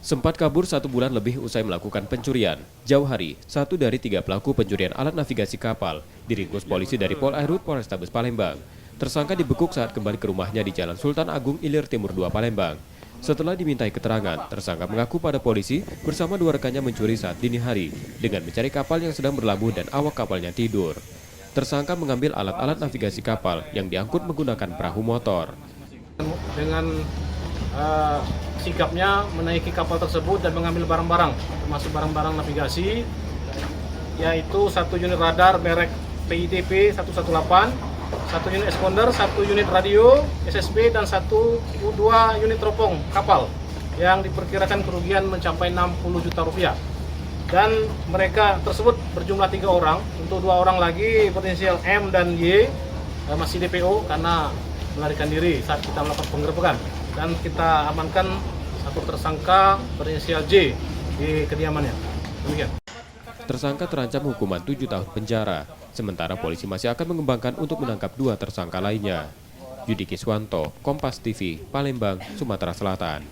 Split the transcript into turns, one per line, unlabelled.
Sempat kabur 1 bulan lebih usai melakukan pencurian. Jauh hari, 1 dari 3 pelaku pencurian alat navigasi kapal diringkus polisi dari Polairut Polrestabes Palembang. Tersangka dibekuk saat kembali ke rumahnya di Jalan Sultan Agung Ilir Timur 2 Palembang. Setelah dimintai keterangan, tersangka mengaku pada polisi bersama 2 rekannya mencuri saat dini hari dengan mencari kapal yang sedang berlabuh dan awak kapalnya tidur. Tersangka mengambil alat-alat navigasi kapal yang diangkut menggunakan perahu motor.
Dengan sikapnya menaiki kapal tersebut dan mengambil barang-barang, termasuk barang-barang navigasi, yaitu 1 unit radar merek PITP 118, 1 unit eskonder, 1 unit radio SSB, dan 2 unit teropong kapal yang diperkirakan kerugian mencapai 60 juta rupiah. Dan mereka tersebut berjumlah 3 orang, untuk 2 orang lagi berinisial M dan Y masih DPO karena melarikan diri saat kita melakukan penggerebekan. Dan kita amankan 1 tersangka berinisial J di kediamannya. Demikian.
Tersangka terancam hukuman 7 tahun penjara, sementara polisi masih akan mengembangkan untuk menangkap 2 tersangka lainnya. Yudi Kiswanto, Kompas TV, Palembang, Sumatera Selatan.